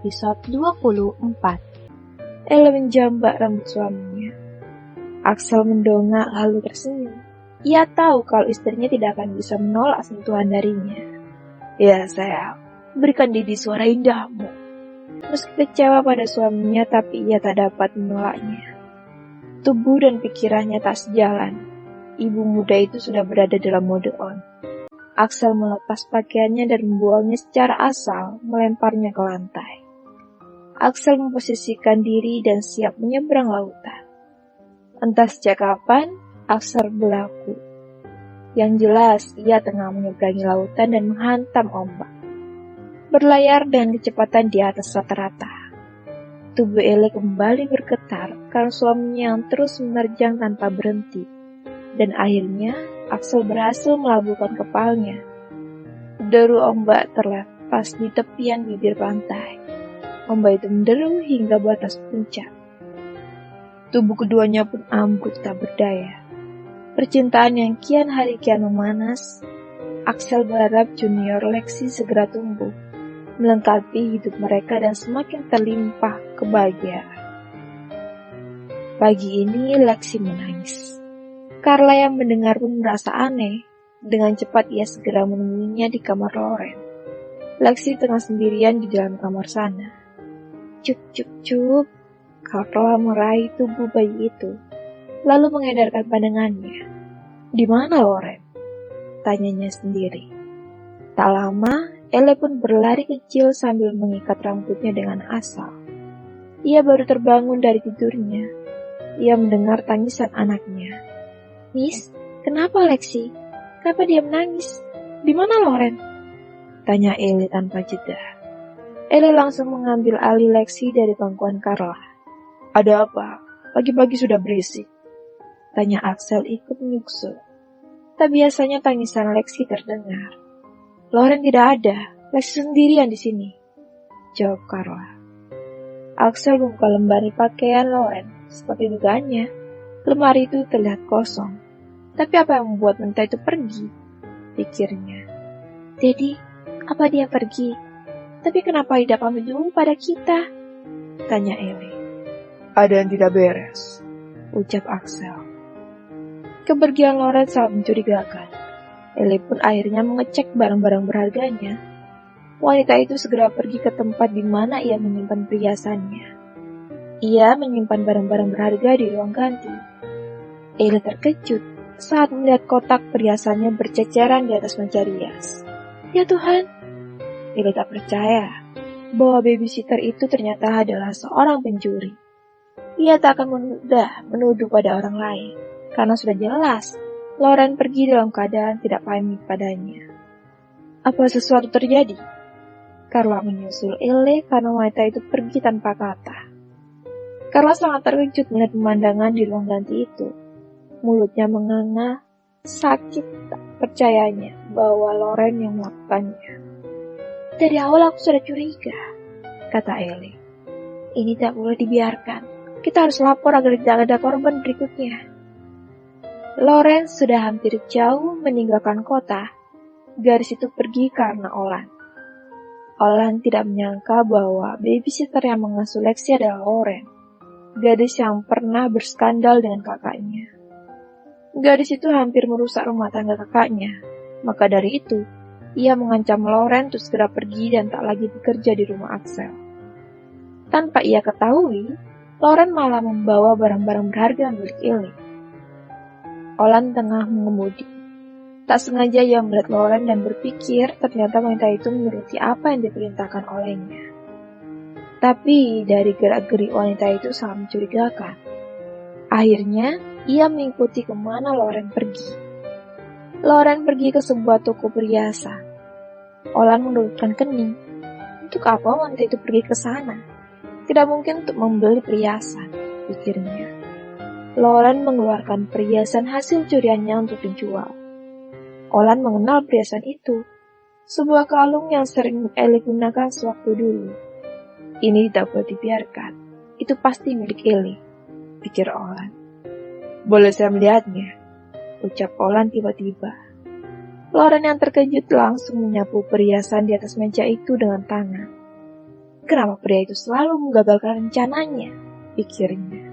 episode 24. Ella menjambak rambut suaminya. Axel mendongak lalu tersenyum. Ia tahu kalau istrinya tidak akan bisa menolak sentuhan darinya. Ya sayang, berikan Didi suara indahmu. Meski kecewa pada suaminya, tapi ia tak dapat menolaknya. Tubuh dan pikirannya tak sejalan. Ibu muda itu sudah berada dalam mode on. Axel melepas pakaiannya dan membuangnya secara asal, melemparnya ke lantai. Axel memposisikan diri dan siap menyeberang lautan. Entah sejak kapan, Axel berlaku. Yang jelas, ia tengah menyeberangi lautan dan menghantam ombak. Berlayar dengan kecepatan di atas rata-rata. Tubuh Ele kembali bergetar karena suaminya yang terus menerjang tanpa berhenti. Dan akhirnya, Axel berhasil melabuhkan kepalanya. Deru ombak terlepas di tepian bibir pantai. Ombak itu menderu hingga batas puncak. Tubuh keduanya pun ambruk tak berdaya. Percintaan yang kian hari kian memanas. Axel berharap junior Lexi segera tumbuh, melengkapi hidup mereka dan semakin terlimpah kebahagiaan. Pagi ini Lexi menangis. Carla yang mendengar pun merasa aneh. Dengan cepat ia segera menemuinya di kamar Loren. Lexi tengah sendirian di dalam kamar sana. Cuk cuk cuk. Carla meraih tubuh bayi itu, lalu mengedarkan pandangannya. Di mana Loren? Tanyanya sendiri. Tak lama, Ele pun berlari kecil sambil mengikat rambutnya dengan asal. Ia baru terbangun dari tidurnya. Ia mendengar tangisan anaknya. Miss, kenapa Lexi? Kenapa dia menangis? Di mana Loren? Tanya Ele tanpa jeda. Ele langsung mengambil alih Lexi dari pangkuan Carla. Ada apa? Pagi-pagi sudah berisik. Tanya Axel ikut menyusul. Tak biasanya tangisan Lexi terdengar. Loren tidak ada. Lexi sendirian di sini. Jawab Carla. Axel membuka lemari pakaian Loren. Seperti dugaannya, lemari itu terlihat kosong. Tapi apa yang membuat wanita itu pergi? Pikirnya. Jadi, apa dia pergi? Tapi kenapa tidak pamit dulu pada kita? Tanya Ele. Ada yang tidak beres, ucap Axel. Kepergian Loren sangat mencurigakan. Ele pun akhirnya mengecek barang-barang berharganya. Wanita itu segera pergi ke tempat di mana ia menyimpan perhiasannya. Ia menyimpan barang-barang berharga di ruang ganti. Ele terkejut saat melihat kotak perhiasannya berceceran di atas meja rias. Ya Tuhan, Ele tak percaya bahwa babysitter itu ternyata adalah seorang pencuri. Ia tak akan mudah menuduh pada orang lain, karena sudah jelas Loren pergi dalam keadaan tidak pamit padanya. Apa sesuatu terjadi? Carla menyusul Ele karena wanita itu pergi tanpa kata. Carla sangat terkejut melihat pemandangan di ruang ganti itu. Mulutnya menganga, sakit tak percayanya bahwa Loren yang melakukannya. Dari awal aku sudah curiga, kata Ele. Ini tak boleh dibiarkan. Kita harus lapor agar tidak ada korban berikutnya. Loren sudah hampir jauh meninggalkan kota. Gadis itu pergi karena Olan. Olan tidak menyangka bahwa babysitter yang mengasuh Lexi adalah Loren, gadis yang pernah berskandal dengan kakaknya. Gadis itu hampir merusak rumah tangga kakaknya. Maka dari itu, ia mengancam Loren untuk segera pergi dan tak lagi bekerja di rumah Axel. Tanpa ia ketahui, Loren malah membawa barang-barang berharga milik Ele. Olan tengah mengemudi. Tak sengaja ia melihat Loren dan berpikir ternyata wanita itu menuruti apa yang diperintahkan olehnya. Tapi dari gerak-gerik wanita itu sangat mencurigakan. Akhirnya, ia mengikuti kemana Loren pergi. Loren pergi ke sebuah toko perhiasan. Olan menurutkan kening. Untuk apa wanita itu pergi ke sana? Tidak mungkin untuk membeli perhiasan, pikirnya. Loren mengeluarkan perhiasan hasil curiannya untuk dijual. Olan mengenal perhiasan itu. Sebuah kalung yang sering Ele gunakan sewaktu dulu. Ini tidak boleh dibiarkan. Itu pasti milik Ele, pikir Olan. Boleh saya melihatnya? Ucap Olan tiba-tiba. Loren yang terkejut langsung menyapu perhiasan di atas meja itu dengan tangan. Kenapa pria itu selalu menggagalkan rencananya? Pikirnya.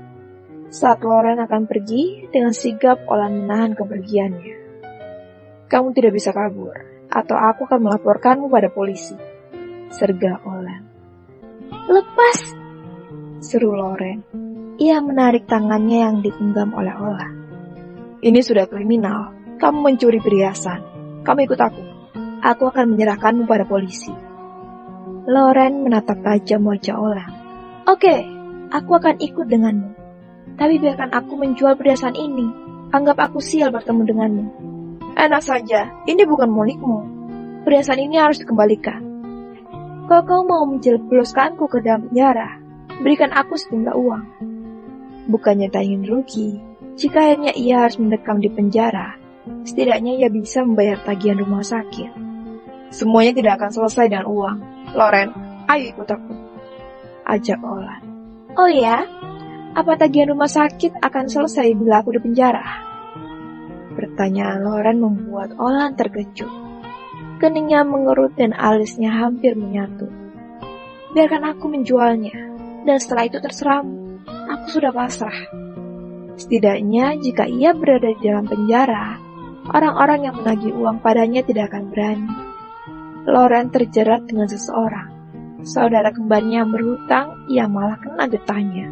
Saat Loren akan pergi, dengan sigap Olan menahan kepergiannya. Kamu tidak bisa kabur, atau aku akan melaporkanmu pada polisi, sergah Olan. Lepas, seru Loren. Ia menarik tangannya yang digenggam oleh Olan. Ini sudah kriminal, kamu mencuri perhiasan. Kamu ikut aku. Aku akan menyerahkanmu pada polisi. Loren menatap tajam wajah Olan. Oke, aku akan ikut denganmu. Tapi biarkan aku menjual perhiasan ini. Anggap aku sial bertemu denganmu. Enak saja, ini bukan milikmu. Perhiasan ini harus dikembalikan. Kalau kau mau menjebloskanku ke dalam penjara, berikan aku sejumlah uang. Bukannya tak ingin rugi, jika akhirnya ia harus mendekam di penjara, setidaknya ia bisa membayar tagihan rumah sakit. Semuanya tidak akan selesai dengan uang. Loren, ayo ikut aku, ajak Olan. Oh ya? Apa tagihan rumah sakit akan selesai bila aku di penjara? Pertanyaan Loren membuat Olan terkejut. Keningnya mengerut dan alisnya hampir menyatu. Biarkan aku menjualnya, dan setelah itu terserahmu. Aku sudah pasrah. Setidaknya jika ia berada di dalam penjara, orang-orang yang menagih uang padanya tidak akan berani. Loren terjerat dengan seseorang. Saudara kembarnya yang berhutang, ia malah kena getahnya.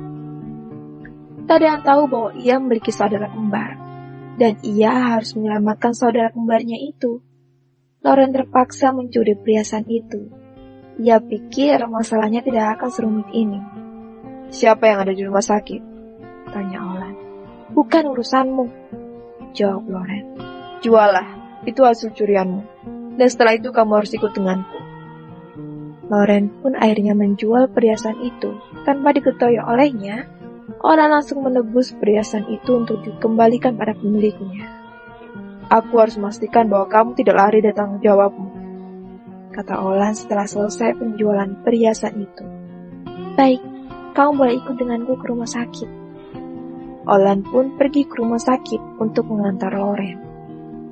Tak ada yang tahu bahwa ia memiliki saudara kembar, dan ia harus menyelamatkan saudara kembarnya itu. Loren terpaksa mencuri perhiasan itu. Ia pikir masalahnya tidak akan serumit ini. Siapa yang ada di rumah sakit? Tanya Olan. Bukan urusanmu, jawab Loren. Jualah, itu hasil curianmu. Dan setelah itu kamu harus ikut denganku. Loren pun akhirnya menjual perhiasan itu. Tanpa diketahui olehnya, Olan langsung menebus perhiasan itu untuk dikembalikan pada pemiliknya. Aku harus memastikan bahwa kamu tidak lari dari tanggung jawabmu, kata Olan setelah selesai penjualan perhiasan itu. Baik, kamu boleh ikut denganku ke rumah sakit. Olan pun pergi ke rumah sakit untuk mengantar Loren.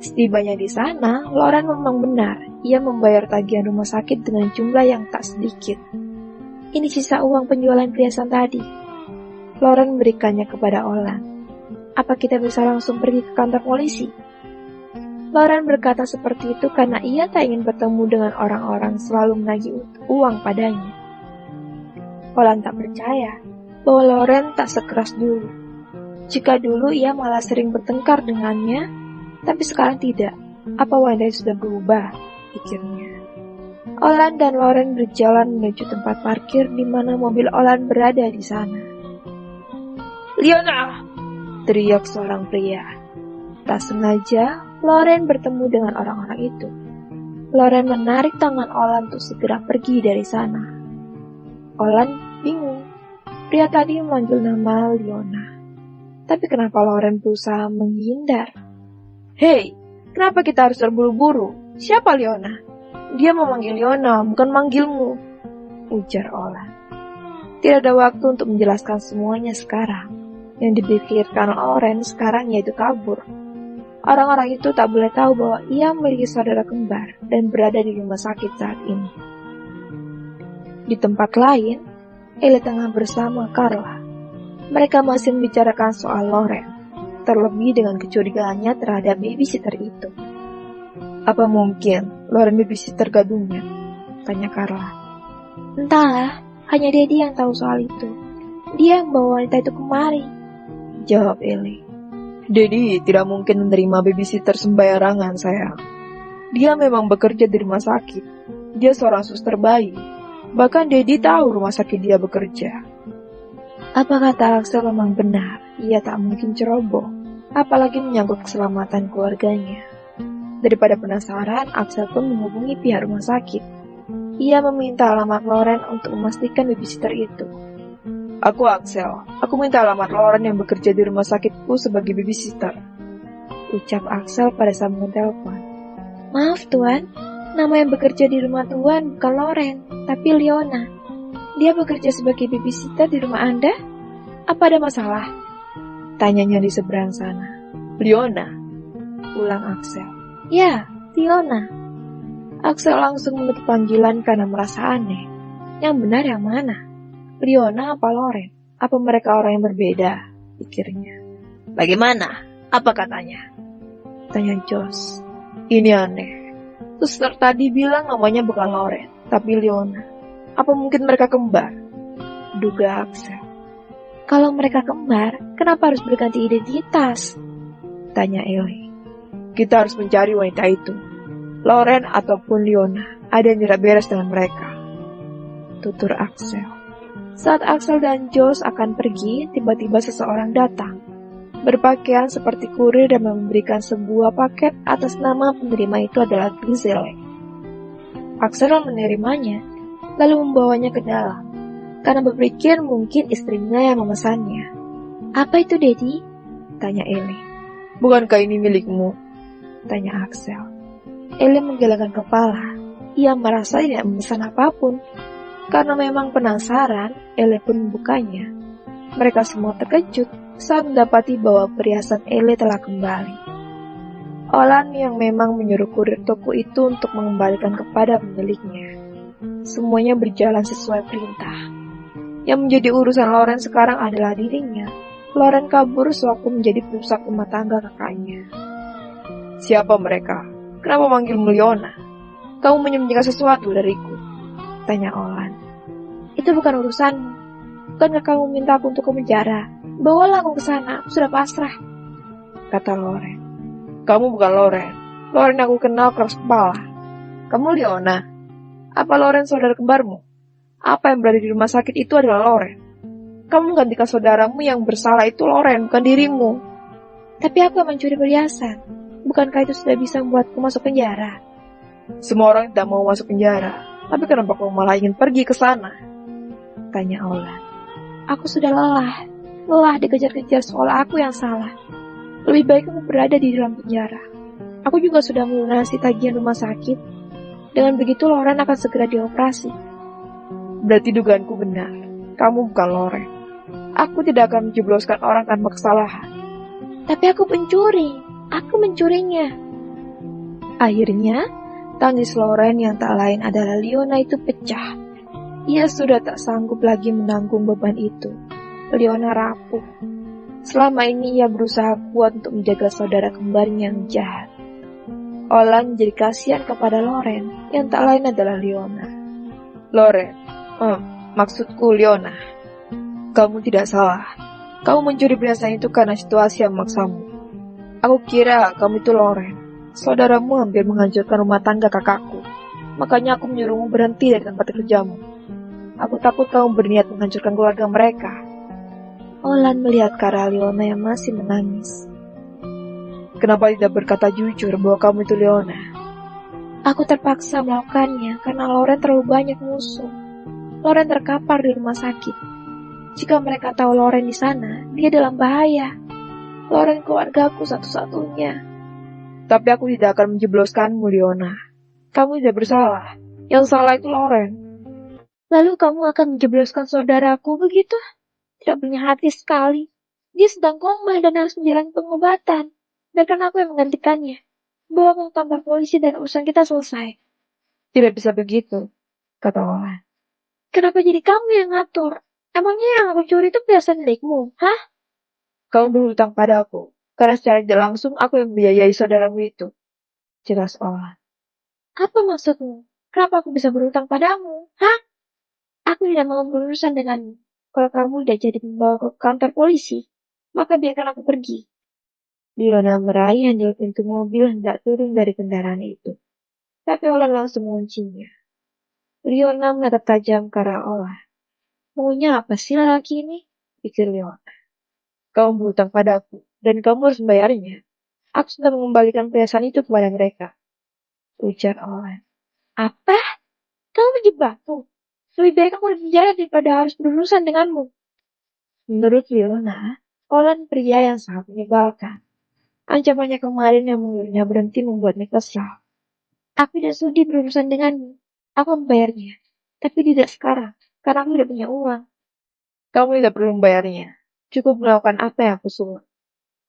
Setibanya di sana, Loren memang benar, ia membayar tagihan rumah sakit dengan jumlah yang tak sedikit. Ini sisa uang penjualan perhiasan tadi. Loren memberikannya kepada Olan. Apa kita bisa langsung pergi ke kantor polisi? Loren berkata seperti itu karena ia tak ingin bertemu dengan orang-orang selalu menagih uang padanya. Olan tak percaya bahwa Loren tak sekeras dulu. Jika dulu ia malah sering bertengkar dengannya, tapi sekarang tidak. Apa wanita itu sudah berubah, pikirnya. Olan dan Loren berjalan menuju tempat parkir di mana mobil Olan berada di sana. Liona! Teriak seorang pria. Tak sengaja, Loren bertemu dengan orang-orang itu. Loren menarik tangan Olan untuk segera pergi dari sana. Olan bingung. Pria tadi memanggil nama Liona. Tapi kenapa Loren berusaha menghindar? Hei, kenapa kita harus terburu-buru? Siapa Liona? Dia memanggil Liona, bukan manggilmu, ujar Olan. Tidak ada waktu untuk menjelaskan semuanya sekarang. Yang dipikirkan Loren sekarang yaitu kabur. Orang-orang itu tak boleh tahu bahwa ia memiliki saudara kembar dan berada di rumah sakit saat ini. Di tempat lain, Ellie tengah bersama Carla. Mereka masih membicarakan soal Loren, terlebih dengan kecurigaannya terhadap babysitter itu. Apa mungkin Loren babysitter gadungnya? Tanya Carla. Entahlah, hanya Daddy yang tahu soal itu. Dia yang bawa wanita itu kemari, jawab Ellie. Daddy tidak mungkin menerima babysitter sembarangan, sayang. Dia memang bekerja di rumah sakit. Dia seorang suster bayi. Bahkan Daddy tahu rumah sakit dia bekerja. Apa kata Axel memang benar? Ia tak mungkin ceroboh, apalagi menyangkut keselamatan keluarganya. Daripada penasaran, Axel pun menghubungi pihak rumah sakit. Ia meminta alamat Loren untuk memastikan babysitter itu. Aku Axel, aku minta alamat Loren yang bekerja di rumah sakitku sebagai babysitter, ucap Axel pada sambungan telepon. Maaf Tuan, nama yang bekerja di rumah Tuan bukan Loren, tapi Liona. Dia bekerja sebagai babysitter di rumah Anda? Apa ada masalah? Tanyanya di seberang sana. Liona, ulang Axel. Ya, Liona. Axel langsung menutup panggilan karena merasa aneh. Yang benar yang mana? Leona apa Loren? Apa mereka orang yang berbeda? Pikirnya. Bagaimana? Apa katanya? Tanya Josh. Ini aneh. Suster tadi bilang namanya bukan Loren, tapi Leona. Apa mungkin mereka kembar? Duga Axel. Kalau mereka kembar, kenapa harus berganti identitas? Tanya Ellie. Kita harus mencari wanita itu. Loren ataupun Leona, ada yang tidak beres dengan mereka. Tutur Axel. Saat Axel dan Josh akan pergi, tiba-tiba seseorang datang. Berpakaian seperti kurir dan memberikan sebuah paket atas nama penerima itu adalah Griselle. Axel menerimanya, lalu membawanya ke dalam, karena berpikir mungkin istrinya yang memesannya. Apa itu, Daddy? Tanya Ellie. Bukankah ini milikmu? Tanya Axel. Ellie menggelengkan kepala. Ia merasa tidak memesan apapun. Karena memang penasaran, Ellie pun membukanya. Mereka semua terkejut saat mendapati bahwa perhiasan Ellie telah kembali. Olan yang memang menyuruh kurir toko itu untuk mengembalikan kepada pemiliknya. Semuanya berjalan sesuai perintah. Yang menjadi urusan Loren sekarang adalah dirinya. Loren kabur sewaktu menjadi perusak rumah tangga kakaknya. Siapa mereka? Kenapa manggilmu Leona? Kamu menyembunyikan sesuatu dariku? Tanya Olan. Itu bukan urusanmu. Bukankah kamu minta aku untuk ke penjara? Bawalah aku ke sana, aku sudah pasrah. Kata Loren. Kamu bukan Loren. Loren aku kenal keras kepala. Kamu Leona. Apa Loren saudara kembarmu? Apa yang berada di rumah sakit itu adalah Loren. Kamu menggantikan saudaramu yang bersalah itu Loren, bukan dirimu. Tapi aku yang mencuri perhiasan. Bukankah itu sudah bisa membuatku masuk penjara? Semua orang tidak mau masuk penjara. Tapi kenapa kamu malah ingin pergi ke sana? Tanya Olan. Aku sudah lelah. Lelah dikejar-kejar soal aku yang salah. Lebih baik aku berada di dalam penjara. Aku juga sudah melunasi tagihan rumah sakit. Dengan begitu Loren akan segera dioperasi. Berarti dugaanku benar. Kamu bukan Loren. Aku tidak akan menjebloskan orang tanpa kesalahan. Tapi aku pencuri. Aku mencurinya. Akhirnya, tangis Loren yang tak lain adalah Leona itu pecah. Ia sudah tak sanggup lagi menanggung beban itu. Leona rapuh. Selama ini ia berusaha kuat untuk menjaga saudara kembarnya yang jahat. Olan jadi kasihan kepada Loren, yang tak lain adalah Leona. Loren, maksudku Leona. Kamu tidak salah. Kamu mencuri perhiasan itu karena situasi yang memaksamu. Aku kira kamu itu Loren. Saudaramu hampir menghancurkan rumah tangga kakakku. Makanya aku menyuruhmu berhenti dari tempat kerjamu. Aku takut kamu berniat menghancurkan keluarga mereka. Olan melihat ke arah Leona yang masih menangis. Kenapa tidak berkata jujur bahwa kamu itu Leona? Aku terpaksa melakukannya karena Loren terlalu banyak musuh. Loren terkapar di rumah sakit. Jika mereka tahu Loren di sana, dia dalam bahaya. Loren keluargaku satu-satunya. Tapi aku tidak akan menjebloskanmu, Leona. Kamu tidak bersalah. Yang salah itu Loren. Lalu kamu akan menjebloskan saudaraku begitu? Tidak punya hati sekali. Dia sedang koma dan harus menjalani pengobatan. Biarkan aku yang menggantikannya. Bawa ke kantor polisi dan urusan kita selesai. Tidak bisa begitu, kata Olan. Kenapa jadi kamu yang ngatur? Emangnya yang aku curi itu perhiasan milikmu, hah? Kamu berhutang padaku. Karena secara tidak langsung aku yang membiayai saudaramu itu. Jelas Olan. Apa maksudmu? Kenapa aku bisa berhutang padamu? Hah? Aku tidak mau berurusan denganmu. Kalau kamu udah jadi membawa ke kantor polisi, maka biarkan aku pergi. Leona meraih handle pintu mobil hendak turun dari kendaraan itu. Tapi Olan langsung menguncinya. Leona menatap tajam ke arah Olan. Maunya apa sih lelaki ini? Pikir Leona. Kamu berhutang padaku, dan kamu harus membayarnya. Aku sudah mengembalikan perhiasan itu kepada mereka. Ujar Olan. Apa? Kamu menjebakku? Lebih baik aku di penjara daripada harus berurusan denganmu. Menurut Leona, Olan pria yang sangat menyebalkan. Ancamannya kemarin yang menyuruhnya berhenti membuatnya kesal. Aku tidak sudi berurusan denganmu. Aku membayarnya. Tapi tidak sekarang, karena aku tidak punya uang. Kamu tidak perlu membayarnya. Cukup melakukan apa yang aku suruh.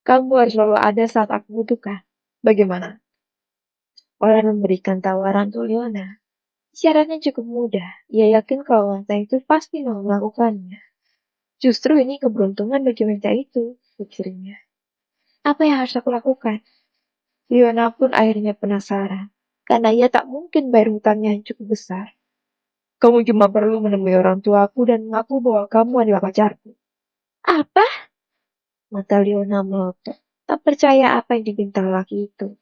Kamu harus selalu ada saat aku butuhkan. Bagaimana? Olan memberikan tawaran untuk Leona. Syaratnya cukup mudah. Ia yakin kalau wanita itu pasti mau melakukannya. Justru ini keberuntungan bagi wanita itu, pikirnya. Apa yang harus aku lakukan? Liona pun akhirnya penasaran, karena ia tak mungkin bayar hutangnya yang cukup besar. Kamu cuma perlu menemui orang tuaku dan mengaku bahwa kamu adalah pacarku. Apa? Mata Liona melotot. Tak percaya apa yang diminta laki itu.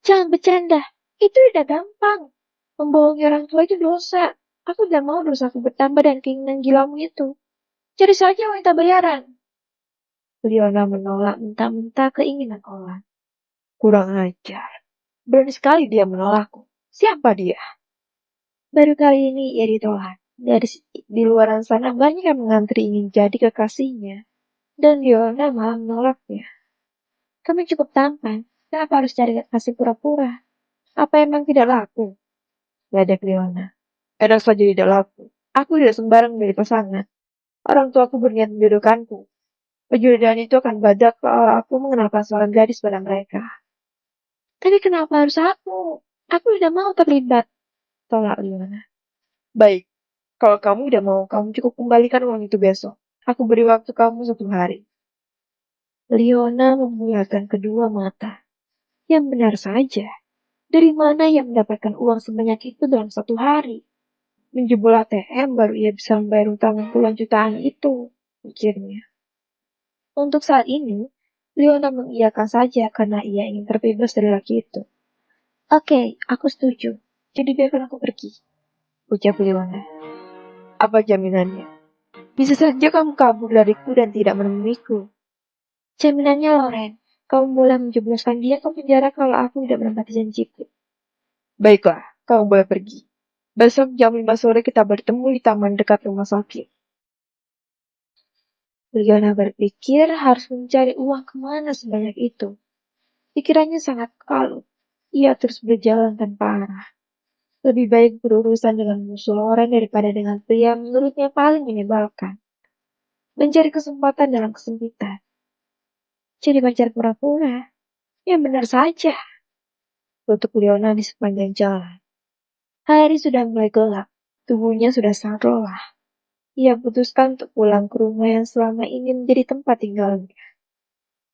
Jangan bercanda. Itu udah gampang. Membohongi orang tua itu dosa. Aku tidak mau dosaku bertambah dan keinginan gilamu itu. Cari saja wanita bayaran. Liona menolak mentah-mentah keinginan orang. Kurang ajar. Berani sekali dia menolakku. Siapa dia? Baru kali ini ia ditolak. Di luaran sana banyak yang mengantri ingin jadi kekasihnya. Dan Liona malah menolaknya. Kamu cukup tampan. Kenapa harus cari kekasih pura-pura? Apa emang tidak laku? Ledek Liona. Enak saja tidak laku. Aku tidak sembarang menjadi pasangan. Orang tuaku berniat menjodohkanku. Perjodohan itu akan badak kalau aku mengenalkan seorang gadis pada mereka. Tapi kenapa harus aku? Aku tidak mau terlibat. Tolak Liona. Baik, kalau kamu tidak mau, kamu cukup kembalikan uang itu besok. Aku beri waktu kamu 1 hari. Liona membuyarkan kedua mata. Yang benar saja. Dari mana ia mendapatkan uang sebanyak itu dalam 1 hari? Menjebol ATM baru ia bisa membayar utang puluhan jutaan itu, pikirnya. Untuk saat ini, Leona mengiyakan saja karena ia ingin terbebas dari laki itu. Oke, aku setuju. Jadi biarkan aku pergi, ucap Leona. Apa jaminannya? Bisa saja kamu kabur dariku dan tidak menemuiku. Jaminannya, Loren. Kamu boleh menjebloskan dia ke penjara kalau aku tidak menepati janjiku. Baiklah, kamu boleh pergi. Besok jam 5 sore kita bertemu di taman dekat rumah sakit. Liana berpikir harus mencari uang kemana sebanyak itu. Pikirannya sangat kalut. Ia terus berjalan tanpa arah. Lebih baik berurusan dengan musuh Loren daripada dengan pria menurutnya paling menyebalkan. Mencari kesempatan dalam kesempitan. Jadi pacar pura-pura. Ya benar saja. Tutup Leona di sepanjang jalan. Hari sudah mulai gelap. Tubuhnya sudah sangat lelah. Ia putuskan untuk pulang ke rumah yang selama ini menjadi tempat tinggalnya.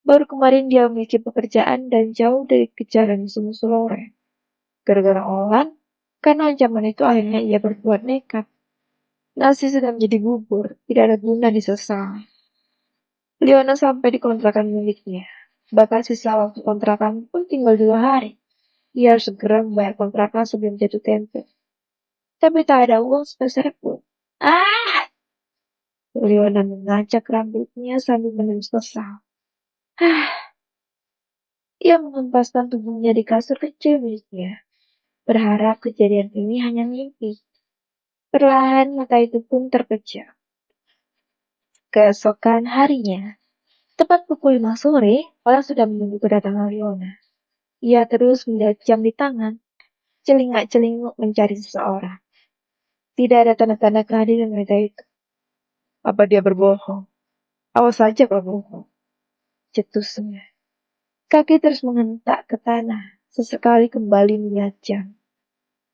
Baru kemarin dia memiliki pekerjaan dan jauh dari kejaran musuh-musuh Loren. Gara-gara Olan, karena ancaman itu akhirnya ia berbuat nekat. Nasi sudah menjadi bubur, tidak ada guna disesal. Leona sampai di kontrakan miliknya. Bahkan sisa waktu kontrakan pun tinggal 2 hari. Ia harus segera membayar kontrakan sebelum jatuh tempo. Tapi tak ada uang sepeser pun. Ah! Leona mengacak rambutnya sambil menangis kesal. Ah! Ia mengempaskan tubuhnya di kasur kecil miliknya. Berharap kejadian ini hanya mimpi. Perlahan mata itu pun terpejam. Keesokan harinya, tepat pukul 5 sore, orang sudah menunggu kedatangan Leona. Ia terus melihat jam di tangan, celingak-celinguk mencari seseorang. Tidak ada tanda-tanda kehadiran wanita itu. Apa dia berbohong? Awas saja berbohong. Cetusnya. Kaki terus menghentak ke tanah, sesekali kembali melihat jam.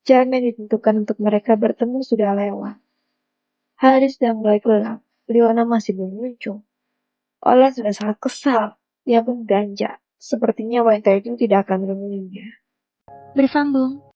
Jam yang ditentukan untuk mereka bertemu sudah lewat. Hari sudah mulai gelap. Leona masih belum muncul. Ola sudah sangat kesal. Dia pun beranjak. Sepertinya wanita itu tidak akan menemuinya. Bersambung.